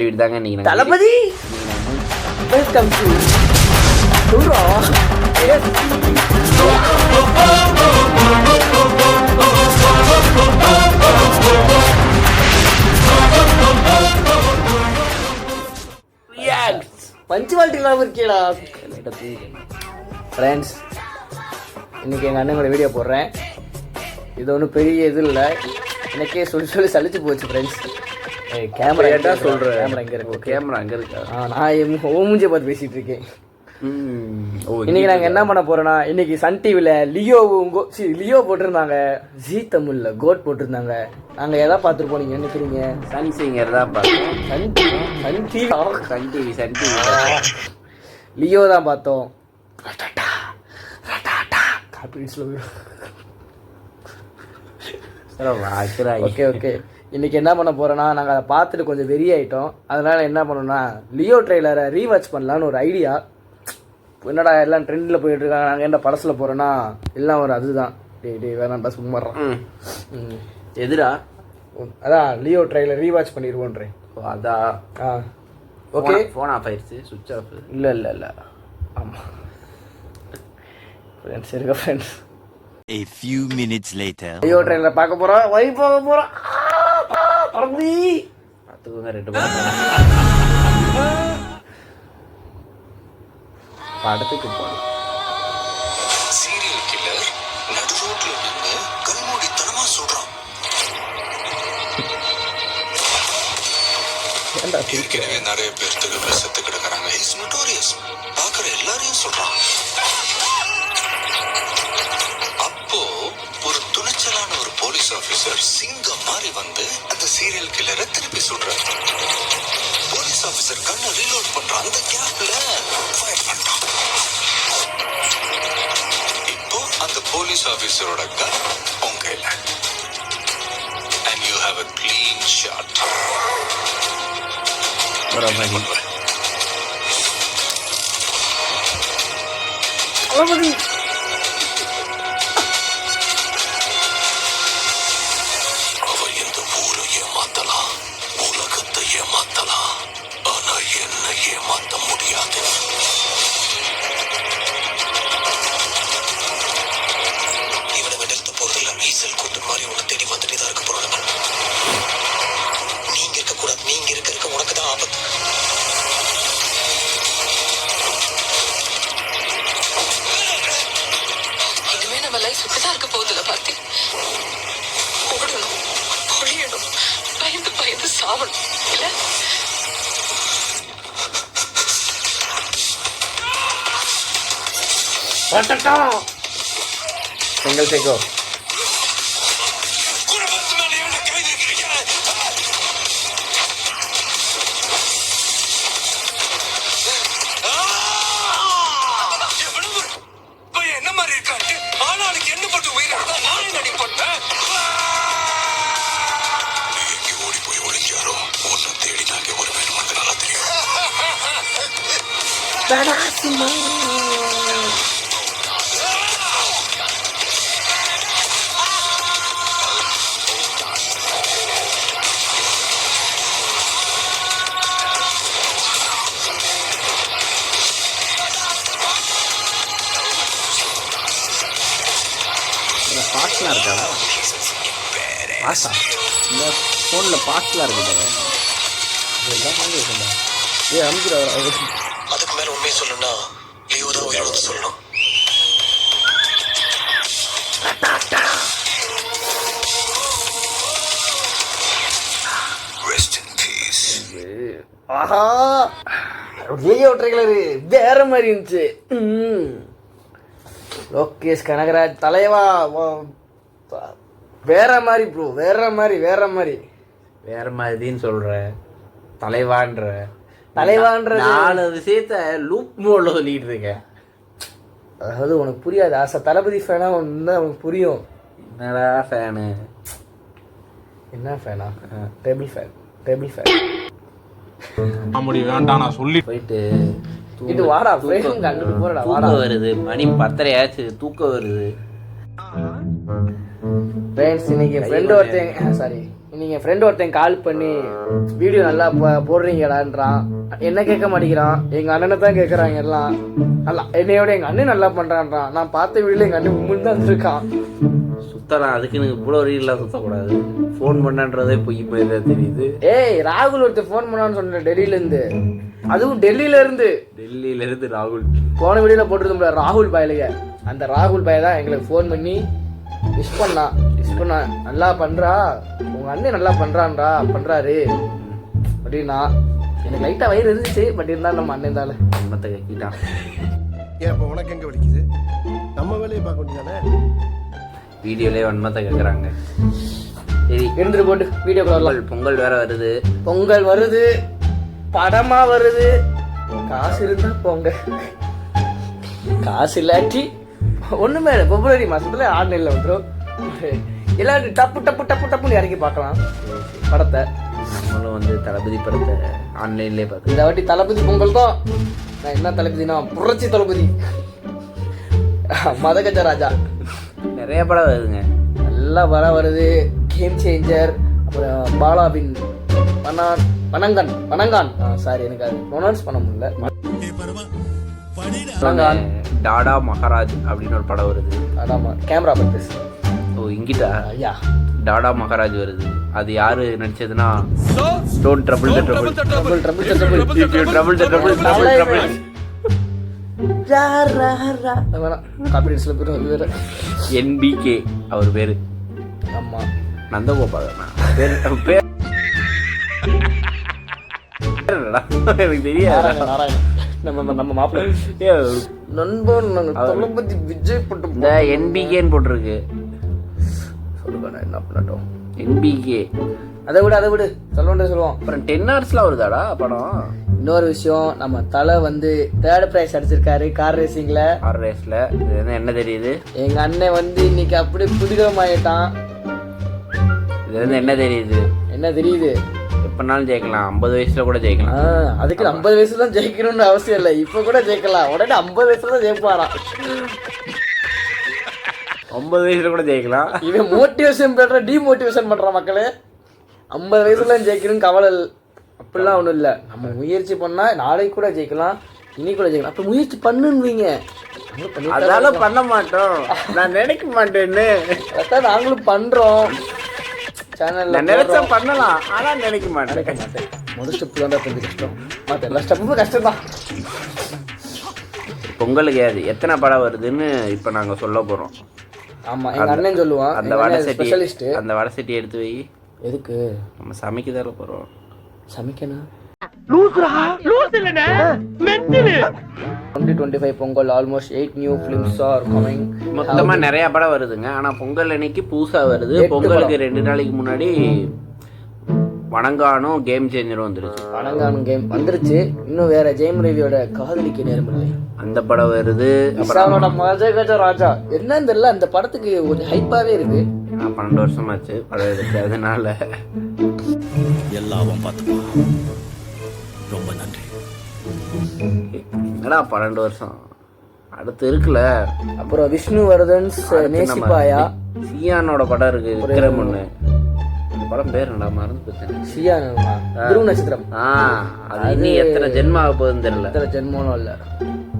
Review தாங்க இன்னைக்கு. தளபதி welcome to டூரா. Punctuality இல்லாமல் இருக்கீடா ஃப்ரெண்ட்ஸ். இன்றைக்கி எங்கள் அண்ணன் கூட வீடியோ போடுறேன். இது ஒன்றும் பெரிய இது இல்லை, எனக்கே சொல்லி சலிச்சு போச்சு ஃப்ரெண்ட்ஸ். கேமரா என்ன சொல்கிற? கேமரா எங்கே இருக்கு? கேமரா அங்கே இருக்கா? நான் மூஞ்சியை பார்த்து பேசிகிட்டு இருக்கேன். இன்னைக்கு நாங்கள் என்ன பண்ண போறோம்னா, இன்னைக்கு சன் டிவியில் லியோ போட்டிருந்தாங்க, ஜி தமிழ்ல கோட் போட்டிருந்தாங்க. நாங்கள் எதை பார்த்துருப்போம், நீங்கள் நினைக்கிறீங்க? சன் சிங்கர் தான் பார்த்தோம். சன் டிவி லியோ தான் பார்த்தோம். Okay okay. இன்னைக்கு என்ன பண்ண போறோம்னா, நாங்கள் அதை பார்த்துட்டு கொஞ்சம் வெறி ஆயிட்டோம். அதனால என்ன பண்ணோம்னா, லியோ ட்ரெய்லரை ரீவாட்ச் பண்ணலான்னு ஒரு ஐடியா. என்னடா எல்லாம் ட்ரெண்டில் போயிட்டு இருக்காங்க, நாங்கள் என்ன படத்தில் போகிறோன்னா எல்லாம் ஒரு அதுதான். டே வேணாம்டா சும்மாடுறோம். எதுடா? அதான் லியோ ட்ரெய்லர் ரீவாட்ச் பண்ணிடுவோன்றேன். அதான். ஓகே. ஃபோன் ஆஃப் ஆயிடுச்சு, சுவிட்ச் ஆஃப். இல்லை ஆமாம் ஃப்ரெண்ட்ஸ் இருக்க friends. A few minutes later. Leo trailer பார்க்க போகிறோம், போக போகிறோம். பறந்து பார்த்துக்கோங்க, 2 படம் படத்துக்கு போகணும். சீரியல் கில்லர் நடு ரோட்ல நின்று கண்மூடித்தனமா சொல்றான். ஏற்கனவே நிறைய பேர்த்துக்கு செத்து கிடக்குறாங்க. Is notorious. பாக்குற எல்லாரையும் சொல்றான். அப்போ ஒரு துணிச்சலான ஒரு போலீஸ் ஆபீசர் சிங்கம் மாதிரி வந்து அந்த சீரியல் கில்லரை திருப்பி சொல்றாரு. போலீஸ் ஆபீசர் கண்ணை ரீலோட் பண்றான். அந்த கேப்ல ஃபயர் பண்றான். இப்போ அந்த போலீஸ் ஆபீசரோட கன் உங்க கையில. And you have a clean shot. அவன் இந்த ஊரை ஏமாத்தலாம், உலகத்தை ஏமாத்தலாம், ஆனா என்ன ஏமாத்த முடியாது. இவனை விடத்து போறதில்ல. ஈசல் கூட்டு மாதிரி உன்னை தேடி வந்துட்டு தான் இருக்க போறாங்க. நீங்க இருக்க கூடாது. நீங்க இருக்க உனக்கு தான் ஆபத்து. இனிமே நம்ம லைஃப் இப்படிதான் இருக்க போகுதுல பார்த்தி. ஓடணும், ஒழியணும், பயந்து சாவணும் இல்ல? செங்கல் சேகோ என்ன மாதிரி இருக்காரு? ஆனாலுக்கு என்ன பட்டு உயிரிழந்தா நானே நடிப்பட்டேன். நீங்க ஓடி போய் ஒளிஞ்சாரோ ஒன்னும் தேடி நாங்க ஒரு வேணும் வந்து நல்லா தெரியும். பாஸ்லாம் இருக்கா? பாஸா? இந்த ஃபோனில் பாஸ்லாம் இருக்கு பாரு. எல்லாம் வாங்கி வச்சுருந்தா அமுக்கிறார். அதுக்கு மேல உண்மையை சொல்லணும்னா லியோ தான் உயிரோடு சொல்லணும். Rest in peace. ஆஹா, லியோ ட்ரெய்லர் வேற மாதிரி இருந்துச்சு. லோகேஷ் கனகராஜ் தலைவா வேற மாதிரி ப்ரோ, வேற மாதிரின்னு சொல்ற. தலைவான்ற 4 விஷயத்த லூப் மோட்ல சொல்லிட்டு இருக்கேன். அதாவது உனக்கு புரியாது. ஆசை தளபதி ஃபேனா ஒன்று உனக்கு புரியும். என்னடா ஃபேனு? என்ன ஃபேனா? Table fan. காமெடி வேண்டாம் நான் சொல்லி போயிட்டு இது வாடா போறடா வாடா. வருது, மணி 10:30 ஆச்சு, தூக்கம் வருது. ஃப்ரெண்ட்ஸ் இன்னைக்கு ஃப்ரெண்ட் ஒருத்தங்க நீங்கள் ஃப்ரெண்ட் ஒருத்தன் கால் பண்ணி வீடியோ நல்லா போடுறீங்கடான்றான். என்ன கேட்க மாட்டேங்கிறான், எங்கள் அண்ணனை தான் கேட்குறாங்க எல்லாம். நல்லா என்னையோட எங்கள் அண்ணன் நல்லா பண்ணுறான்றான். நான் பார்த்த வீடியோ எங்கள் அண்ணன் உண்மையில் தான் இருந்திருக்கான். சுத்தலாம் அதுக்குன்னு இவ்வளோ ரீல்லாம் சுத்தக்கூடாது. ஃபோன் பண்ணான்றதே பொய் போய் தான் தெரியுது. ஏய் ராகுல் ஒருத்தர் ஃபோன் பண்ணான்னு சொன்னேன் டெல்லியிலேருந்து. அதுவும் டெல்லியிலேருந்து ராகுல் போன வீடியோவில் போட்டுருந்தோம்ல ராகுல் பாயிலைய. அந்த ராகுல் பாய் தான் எங்களுக்கு ஃபோன் பண்ணி விஷ் பண்ணான். நல்லா பண்றா, உங்க அண்ணன் நல்லா பண்றாரு அப்படின்னா எனக்கு லைட்டா வயிறு இருந்துச்சு. பட் இருந்தாலும் நம்ம அண்ணன் தானே அம்மத்தை கேட்டான். ஏன் இப்போ உனக்கு எங்க வலிக்குது? நம்ம வேலையை பார்க்க வேண்டியதானே. வீடியோலயே வன்மத்தை கேட்குறாங்க. சரி எழுந்துட்டு போட்டு வீடியோ வரலாம். பொங்கல் வேற வருது. பொங்கல் வருது, படமா வருது. காசு இருந்தா போங்க, காசு இல்லாட்டி ஒண்ணுமே இல்லை. பிப்ரவரி மாசத்துல ஆன்லைன்ல வந்துடும். எல்லாரும் டப்பு டப்பு டப்பு டப்புன்னு இறக்கி பார்க்கலாம் படத்தை. நம்மளும் வந்து தளபதி படத்தை ஆன்லைன்லேயே பார்த்து. இந்த வாட்டி தளபதி பொங்கல் தான். நான் என்ன தளபதினா புரட்சி தளபதி, மதகஜ ராஜா. நிறைய படம் வருதுங்க, நல்லா வருது. கேம் சேஞ்சர், அப்புறம் பாலாவின் பனங்கான். சாரி எனக்கு அது ப்ரொனவுன்ஸ் பண்ண முடியல. டாடா மகாராஜ் அப்படின்னு ஒரு படம் வருது. அதாமா கேமரா பர்பஸ். ஓ இங்கிட்டா ஐயா டாடா மகாராஜ் வருது. அது யாரு நடிச்சதுன்னா don't trouble the trouble NBK அவர் பேரு. ஆமா நந்தகோபால் பேர் எனக்கு தெரியாது. நம்ம மாப்பிள்ளை நண்பன் தளபதி விஜய் போட்டு இந்த NBKன்னு போட்டிருக்கு. சொல்லுங்க என்ன பண்ணட்டும். NBK அதை விடு சொல்லுவோம். அப்புறம் 10 ஹவர்ஸ்ல வருதாடா படம். இன்னொரு விஷயம், நம்ம தலை வந்து 3rd பிரைஸ் அடிச்சிருக்காரு கார் ரேசிங்ல. கார் ரேஸ்ல இது என்ன தெரியுது? எங்க அண்ணன் வந்து இன்னைக்கு அப்படியே புதிகமாயிட்டான். இது வந்து என்ன தெரியுது? எப்பனாலும் ஜெயிக்கலாம், 50 வயசுல கூட ஜெயிக்கலாம். அதுக்கு 50 வயசுல தான் ஜெயிக்கணும்னு அவசியம் இல்லை, இப்ப கூட ஜெயிக்கலாம். உடனே 50 வயசுல தான் ஜெயிப்பாராம். 50 வயசுல கூட ஜெயிக்கலாம். இவன் மோட்டிவேஷன் பண்ற டிமோட்டிவேஷன் பண்ற மக்களே. 50 வயசுல ஜெயிக்கணும்னு கவலை அப்படிலாம் ஒண்ணும் இல்ல. நம்ம முயற்சி பண்ணா நாளைக்கு கூட ஜெயிக்கலாம், இனி கூட ஜெயிக்கலாம். அப்ப முயற்சி பண்ணுவீங்க. அதெல்லாம் பண்ண மாட்டோம், நான் நினைக்க மாட்டேன்னு. அதான் நாங்களும் பண்றோம். சேனல்ல நினைச்சா பண்ணலாம், ஆனா நினைக்க மாட்டேன். முதல் ஸ்டெப் தான் கொஞ்சம் கஷ்டம், மற்ற எல்லா ஸ்டெப்பும் கஷ்டம் தான். பொங்கலுக்கு அது எத்தனை படம் வருதுன்னு இப்ப நாங்க சொல்ல போறோம். ஆமா எங்க அண்ணன் சொல்லுவான். அந்த வடை ஸ்பெஷலிஸ்ட். அந்த வடை சட்டி எடுத்து வை. எதுக்கு? நம்ம சமைக்க தர போறோம். சமைக்கணும். 2025 Pongal almost 8 new films are coming. மொத்தமா நிறைய படம் வருதுங்க. ஆனா பொங்கல் அன்னைக்கு புதுசா வருது. பொங்கலுக்கு 2 நாளைக்கு முன்னாடி வணங்கானும் கேம் சேஞ்சரும் வந்துருச்சு. வணங்கானும் கேம் வந்துருச்சு. இன்னும் வேற ஜெயம் ரவியோட காதலிக்க நேரமில்லை அந்த படம் வருது. அப்புறம் மஜகஜ ராஜா என்னன்னு தெரியல, அந்த படத்துக்கு ஒரு ஹைப்பாவே இருக்கு. 12 வருஷமாச்சு படம் எடுத்து, அதனால எல்லாவும் பார்த்துப்பா. ரொம்ப நன்றி. என்னடா 12 வருஷம் அடுத்து இருக்குல்ல. அப்புறம் விஷ்ணுவர்தன் நேசிப்பாயா சியானோட படம் இருக்கு, விக்ரம் ஒண்ணு. படம் பேர் என்னடா மறந்து போச்சு. சியானா துருவ நட்சத்திரம். அது இனி எத்தனை ஜென்மம் ஆக போகுதுன்னு தெரியல. எத்தனை ஜென்மம் இல்ல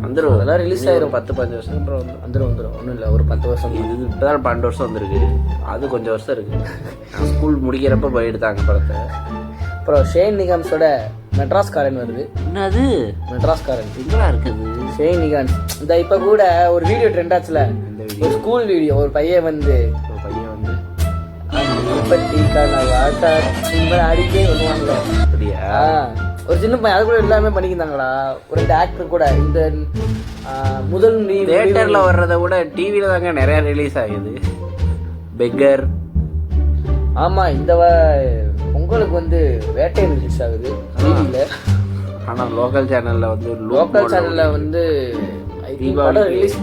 வந்துரும். அதெல்லாம் ரிலீஸ் ஆயிரும். 10-15 வருஷம் அப்புறம் வந்துரும். ஒன்றும் இல்லை, ஒரு 10 வருஷம். இது இப்போதான் 12 வருஷம் வந்திருக்கு. அது கொஞ்சம் வருஷம் இருக்கு. நான் ஸ்கூல் முடிக்கிறப்ப போய் எடுத்தாங்க படத்தை. அப்புறம் ஷேன் நிகான்ஸோட மெட்ராஸ்காரன் வருது. என்னது மெட்ராஸ்காரன் எங்கடா இருக்குது? ஷேன் நிகான்ஸ் இந்த இப்போ கூட ஒரு வீடியோ ட்ரெண்ட் ஆச்சுல, ஒரு ஸ்கூல் வீடியோ. ஒரு பையன் வந்து அடிக்கே வருவாங்க. அப்படியா? ஒரு சின்ன பையன் அது கூட எல்லாமே பண்ணிக்கிட்டாங்களா. ஒரு 2 ஆக்டர் கூட இந்த முதல் தியேட்டர்ல வர்றதை விட டிவில தாங்க நிறைய ரிலீஸ் ஆகுது. பெக்கர். ஆமா இந்த பொங்கலுக்கு வந்து வேட்டை ரிலீஸ் ஆகுது டிவில. ஆனா லோக்கல் சேனல்ல வந்து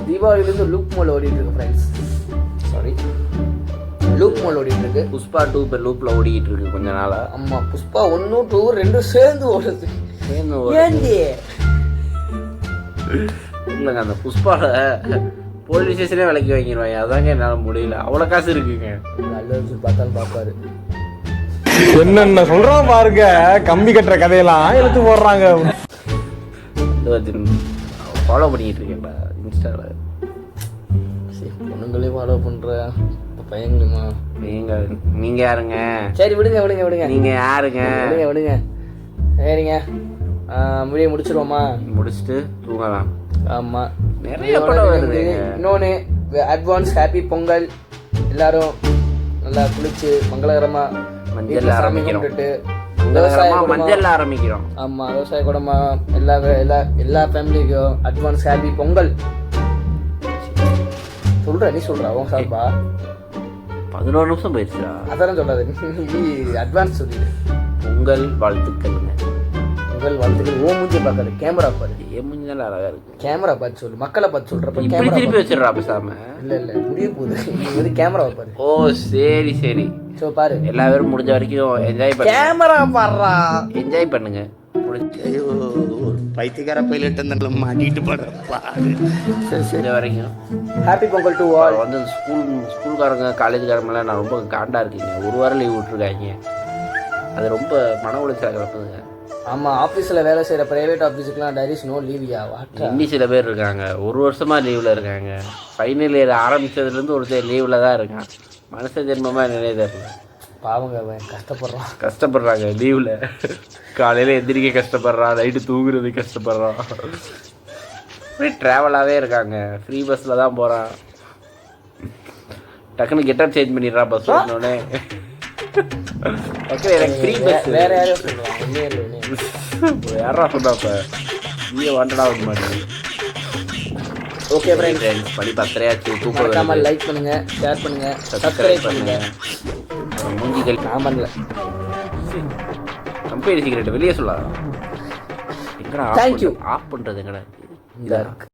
தீபாவளியிலிருந்து லூப் மோல் ஓடிட்டு இருக்கு ஃப்ரெண்ட்ஸ். சாரி, லூப் மோல் ஓடிட்டு இருக்கு. புஷ்பா 2 இப்போ லூப்ல ஓடிட்டு இருக்கு கொஞ்ச நாளா. ஆமா புஷ்பா 1, 2 ரெண்டும் சேர்ந்து ஓடுது. ஏண்டி இல்லைங்க, அந்த புஷ்பால போலீஸ் ஸ்டேஷனே விலைக்கு வாங்கிடுவாங்க. அதாங்க என்னால முடியல, அவ்வளோ காசு இருக்குங்க. நல்ல பார்த்தாலும் பார்ப்பாரு. என்னென்ன சொல்றான் பாருங்க, கம்பி கட்டுற கதையெல்லாம் எடுத்து போடுறாங்க. ஃபாலோ பண்ணிக்கிட்டு இருக்கேன்டா இன்ஸ்டாவில். சரி பொண்ணுங்களே ஃபாலோ பண்ணுறேன் இப்போ பையங்களுமா? நீங்க யாருங்க? சரி விடுங்க விடுங்க விடுங்க. நீங்க யாருங்க? விடுங்க விடுங்க. சரிங்க முடிய முடிச்சிருவோமா? முடிச்சுட்டு தூங்கலாம். ஆமாம் நிறைய படம் வருது. இன்னொன்று அட்வான்ஸ் ஹாப்பி பொங்கல். எல்லாரும் நல்லா குளிச்சு மங்களகரமாக மஞ்சள் ஆரம்பிக்கிறோம். மஞ்சள் ஆரம்பிக்கிறோம். ஆமாம் விவசாய குடும்பமா எல்லா எல்லா எல்லா ஃபேமிலிக்கும் அட்வான்ஸ் ஹாப்பி பொங்கல் சொல்ற. நீ சொல்ற அவன் சார்பா 11 நிமிஷம் போயிடுச்சா? அதான் சொல்லாது நீ அட்வான்ஸ் சொல்லிடு. பொங்கல் வாழ்த்துக்கள்ங்க. பொங்கல் வாழ்த்துக்கள். ஓ மூஞ்சி பார்க்காது, கேமரா பாரு. என் மூஞ்சி நல்லா அழகா இருக்கு. கேமரா பார்த்து சொல்லு. மக்களை பார்த்து சொல்றப்ப இப்படி கேமரா திருப்பி வச்சிடுறா பேசாம. இல்ல முடிய போகுது. நீ வந்து கேமரா பாரு. ஓ சரி சரி. சோ பாரு. எல்லா பேரும் முடிஞ்ச வரைக்கும் என்ஜாய் பண்ணு. கேமரா பாடுறா. என்ஜாய் பண்ணுங்க. பைத்தியக்கார பைலட் அந்த மாட்டிட்டு படுறப்பா. முடிஞ்ச வரைக்கும் ஹாப்பி பொங்கல் டு ஆல். வந்து ஸ்கூல்காரங்க காலேஜ்காரங்களாம் நான் ரொம்ப காண்டா இருக்கீங்க. ஒரு வாரம் லீவ் விட்டுருக்காங்க. அது ரொம்ப மன உளைச்சல கிடப்புதுங்க. ஆமாம் ஆஃபீஸில் வேலை செய்கிற private ஆஃபீஸுக்குலாம் dare is no Livia? இன்னி சில பேர் இருக்காங்க 1 வருஷமா லீவில் இருக்காங்க. ஃபைனல் இயர் ஆரம்பித்ததுலேருந்து ஒருத்தர் லீவில் தான் இருக்கான். மனுஷ ஜென்மமாக நினைவு தெரியல. பாவங்க அவன் கஷ்டப்படுறாங்க லீவில். காலையில் எந்திரிக்க கஷ்டப்படுறான், நைட்டு தூங்குறது கஷ்டப்படுறான். அப்படியே ட்ராவலாகவே இருக்காங்க. ஃப்ரீ பஸ்ஸில் தான் போகிறான். டக்குன்னு கெட்டப் சேஞ்ச் பண்ணிடுறான் பஸ் ஓடனே. எனக்கு ஃப்ரீ பஸ். வேற யாரும் சொல்லுவாங்க யாரா சொன்னா இப்போ நீயே வாண்டடா வர மாட்டேன். ஓகே ஃப்ரெண்ட்ஸ் படி 10:30 தூக்கம். மறக்காம லைக் பண்ணுங்க, ஷேர் பண்ணுங்க, சப்ஸ்கிரைப் பண்ணுங்க. மூஞ்சிகள் நான் பண்ணல. கம்பெனி சீக்கிரட் வெளியே சொல்லாத. எங்கடா Thank you. ஆஃப் பண்ணுறது எங்கடா? இதாக இருக்கு.